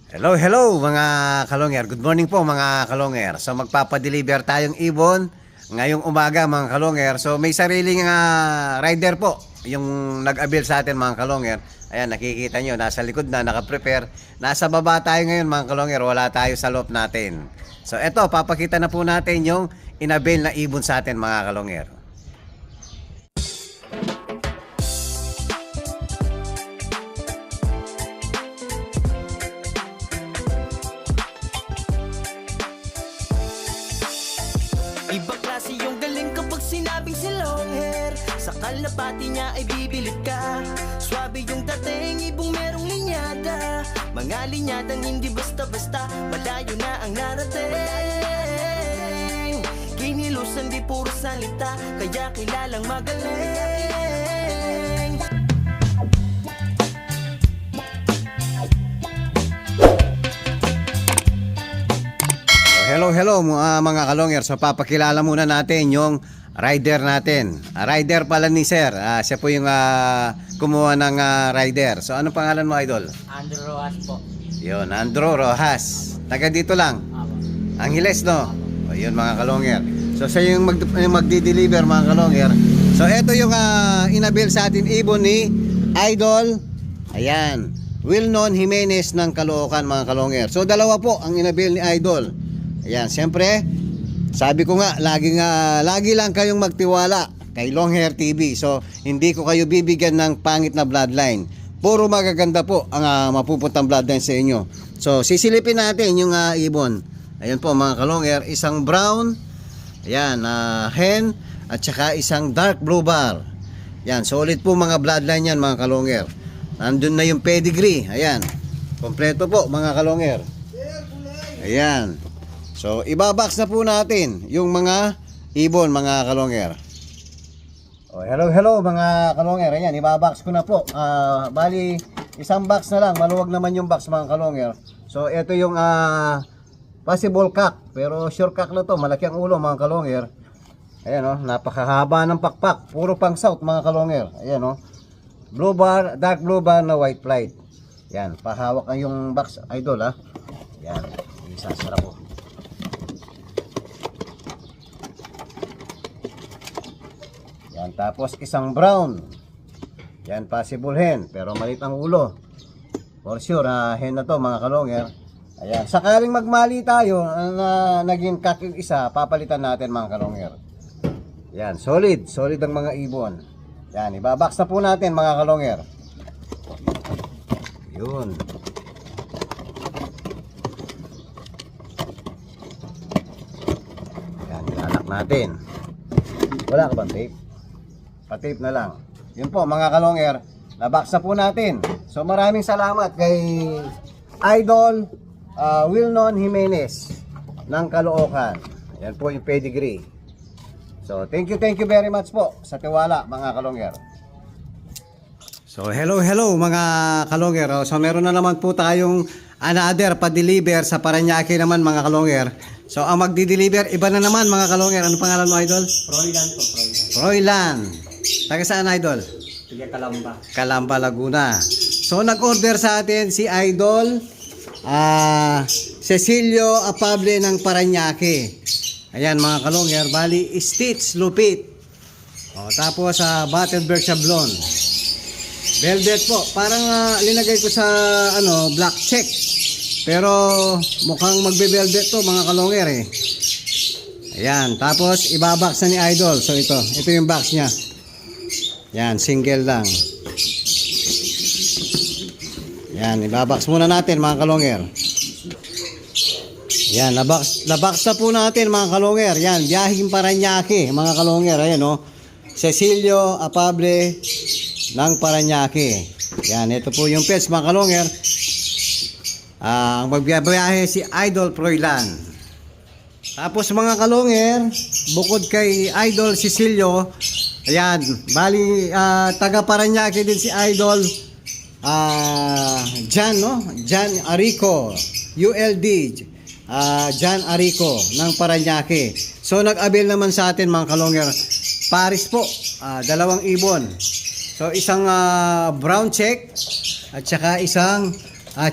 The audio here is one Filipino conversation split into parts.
Hello mga kalonger. Good morning po mga kalonger. So magpapadeliver tayong ibon ngayong umaga mga kalonger. So may sariling rider po yung nag-avail sa atin mga kalonger. Ayan, nakikita nyo, nasa likod na, naka-prepare. Nasa baba tayo ngayon mga kalonger, wala tayo sa loob natin. So eto, papakita na po natin yung in-avail na ibon sa atin mga kalonger. Ibang klase yung galing kapag sinabing si long hair. Sa kalapati niya ay bibilip ka. Swabe yung dating, ibong merong linyada. Mga linyadang hindi basta-basta, malayo na ang narating. Kinilusan di puro salita, kaya kilalang magaling. Hello mga kalonger. So papakilala muna natin yung rider natin. Rider pala ni Sir. Siya po yung kumuha ng rider. So ano pangalan mo, idol? Andrew Rojas po. Yun, Andrew Rojas. Taga dito lang. Apo. Angeles, no? O, yun mga kalonger. So siya yung magdi-deliver mga kalonger. So ito yung inabil sa atin ibon ni Idol. Ayan, Wilnon Jimenez ng Caloocan mga kalonger. So dalawa po ang inabil ni Idol. Ayan, siyempre, sabi ko nga, lagi lang kayong magtiwala kay Longhair TV. So, hindi ko kayo bibigyan ng pangit na bloodline. Puro magaganda po ang mapupuntang bloodline sa inyo. So, sisilipin natin yung ibon. Ayan po mga kalonghair, isang brown, ayan, hen, at saka isang dark blue bar. Ayan, solid po mga bloodline yan mga kalonghair. Nandun na yung pedigree, ayan. Kompleto po mga kalonghair. Ayan. So, ibabox na po natin yung mga ibon, mga kalongher. Oh, hello mga kalongher. Ayan, ibabox ko na po. Bali, isang box na lang. Maluwag naman yung box, mga kalongher. So, ito yung possible cock. Pero sure cock na to. Malaki ang ulo, mga kalongher. Ayan, oh, napakahaba ng pakpak. Puro pang south, mga kalongher. Ayan, oh. Blue bar, dark blue bar na white flight. Ayan, pahawak ang yung box, idol, ha. Ayan, isasara ko. Yan, tapos isang brown. Yan, possible hen, pero maliit ang ulo. For sure, hen na to mga kalongher. Ayan, sakaling magmali tayo na naging kaking isa, papalitan natin mga kalongher. Yan, solid ang mga ibon. Yan, ibabox na po natin mga kalongher. Yun. Yan, ilalak natin. Wala ka bang tape? Pa-tape na lang. Yun po mga kalongher, nabox na po natin. So maraming salamat kay Idol Wilnon Jimenez ng Caloocan. Yan po yung pedigree. So thank you very much po sa tiwala mga kalongher. So hello mga kalongher. So meron na naman po tayong another pa-deliver sa Parañaque naman mga kalongher. So ang magdi-deliver iba na naman mga kalongher. Ano pangalan mo, idol? Froilan po, Froilan. Froilan. Taga saan, idol? Tiga Calamba. Calamba, Laguna. So nag-order sa atin si Idol Cecilio Apable ng Parañaque. Ayan mga kalongher, bali stitch lupit. O, tapos Battenberg Sablon. Velvet po, parang linagay ko sa black check. Pero mukhang magbe-velvet to mga kalongher eh. Ayan, tapos ibabox na ni Idol. So ito yung box niya. Yan, single lang. Yan, ibabox muna natin mga kalongher. Yan, nabox na po natin mga kalongher. Yan, biyahing Parañaque mga kalongher. Ayan o, Cecilio Apable ng Parañaque. Yan, ito po yung pets mga kalongher. Ang magbiyahe si Idol Froilan. Tapos mga kalongher, bukod kay Idol Cecilio, ayan, bali taga Parañaque din si Idol Jan Arico, ULD Jan Arico ng Parañaque. So nag-avail naman sa atin mga kalongher, Paris po, dalawang ibon. So isang brown check at saka isang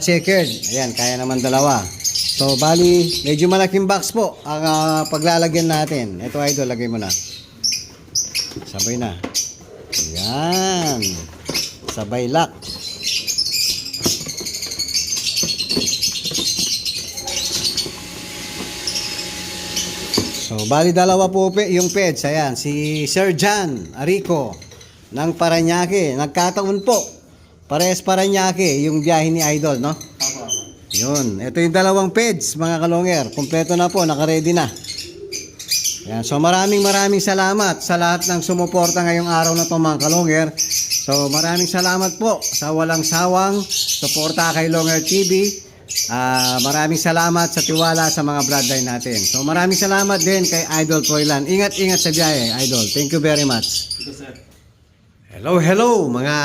checkered. Ayan, kaya naman dalawa. So, bali, medyo malaking box po ang paglalagyan natin. Ito, idol, lagay mo na. Sabay na. Ayan. Sabay lock. So, bali dalawa po yung peds. Ayan, si Sir John Arico ng Parañaque. Nagkataon po. Parehas Parañaque yung biyahe ni Idol, no? Yun. Ito yung dalawang peds, mga kalonger. Kompleto na po, naka-ready na. Ayan. So, maraming salamat sa lahat ng sumuporta ngayong araw na to, mga kalonger. So, maraming salamat po sa walang sawang suporta kay Longer TV. Maraming salamat sa tiwala sa mga bloodline natin. So maraming salamat din kay Idol Froilan. Ingat-ingat sa biyahe, Idol. Thank you very much. Hello mga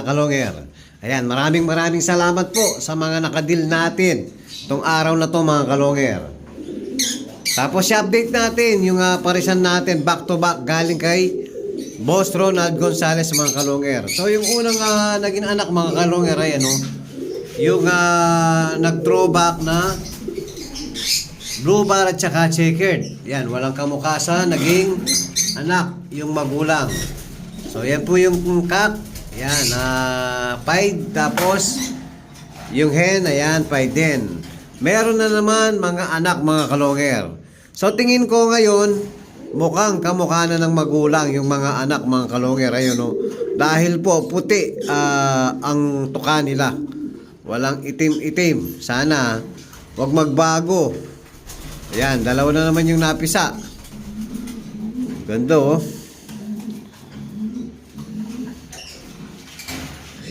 kalonger. Ayan, maraming salamat po sa mga nakadil natin tong araw na to, mga kalonger. Tapos i-update natin yung parisan natin back to back galing kay Boss Ronald Gonzales, mga kalonger. So yung unang naging anak, mga kalonger, ay ano, yung nag-throwback na blue bar at saka checkered. Yan, walang kamukha sa naging anak, yung magulang. So yan po yung cock. Yan, pied. Tapos yung hen, ayan, pied din. Meron na naman mga anak, mga kalonger. So tingin ko ngayon, mukhang kamukha na ng magulang yung mga anak, mga kalonger. Ayun, no? Dahil po puti ang tuka nila. Walang itim-itim. Sana wag magbago. Ayan, dalawa na naman yung napisa. Ganda, oh.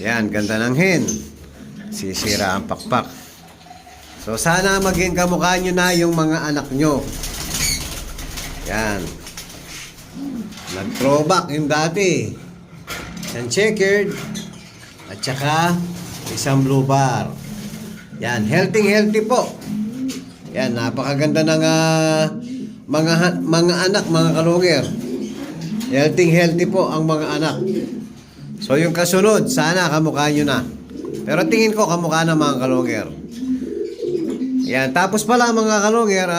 Ayan, ganda ng hen. Sisira ang pakpak. So sana maging kamukha nyo na yung mga anak nyo. Ayan. Nag-throwback yung dati. Isang checkered at saka isang blue bar. Yan, healthy po. Yan, napakaganda ng mga anak, mga kalonger. Healthy po ang mga anak. So yung kasunod, sana kamukha nyo na. Pero tingin ko kamukha na, mga kalonger. Yan, tapos pala, mga kalonger,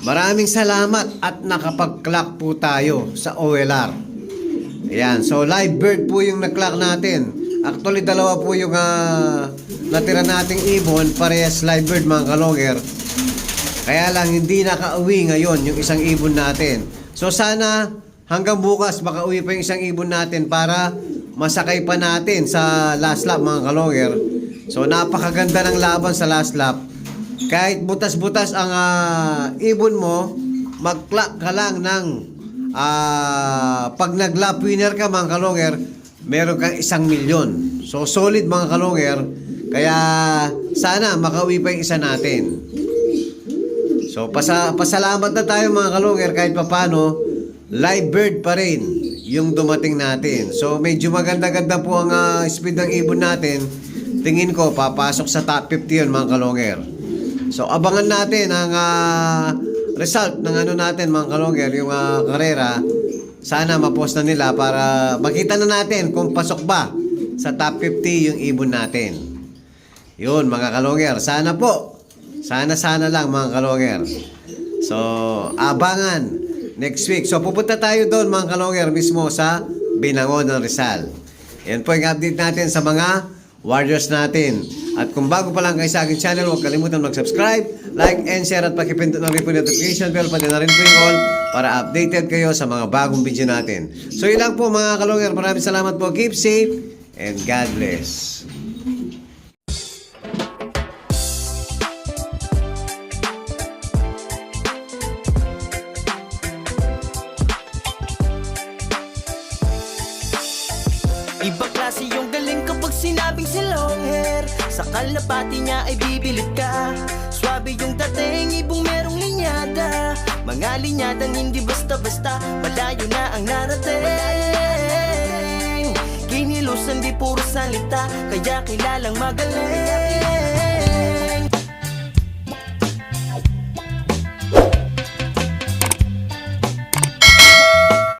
maraming salamat at nakapag-clock po tayo sa OLR. Ayan, so live bird po yung nag-clock natin. Actually, dalawa po yung natira nating ibon, parehas live bird, mga kalonger. Kaya lang, hindi nakauwi ngayon yung isang ibon natin. So sana hanggang bukas makauwi pa yung isang ibon natin para masakay pa natin sa last lap, mga kalonger. So napakaganda ng laban sa last lap. Kahit butas-butas ang ibon mo, mag-clock ka lang ng pag nag-lap winner ka, mga kalonger, meron kang 1,000,000. So solid, mga kalonger. Kaya sana makauwi pa yung isa natin. So pasalamat na tayo, mga kalonger, kahit papano live bird pa rin yung dumating natin. So medyo maganda-ganda po ang speed ng ibon natin. Tingin ko papasok sa top 50 yun, mga kalonger. So abangan natin ang result ng natin, mga kalonger, yung karera. Sana ma-post na nila para makita na natin kung pasok ba sa top 50 yung ibon natin. Yun, mga kalonger. Sana po. Sana lang, mga kalonger. So, abangan next week. So, pupunta tayo doon, mga kalonger, mismo sa Binangon ng Rizal. Yan po yung update natin sa mga warriors natin. At kung bago pa lang kayo sa aking channel, huwag kalimutan mag-subscribe, like, and share, at pakipindot ng notification bell, pati na rin po yung all para updated kayo sa mga bagong video natin. So yun lang po, mga kalonger. Maraming salamat po. Keep safe and God bless. Ibang klase yung galing kapag sinabing si long hair. Sa kalapati niya ay bibilid ka. Swabe yung dating, ibong merong linyada. Mga linyadang hindi basta-basta, malayo na ang narating. Kinilusan di puro salita, kaya kilalang magaling.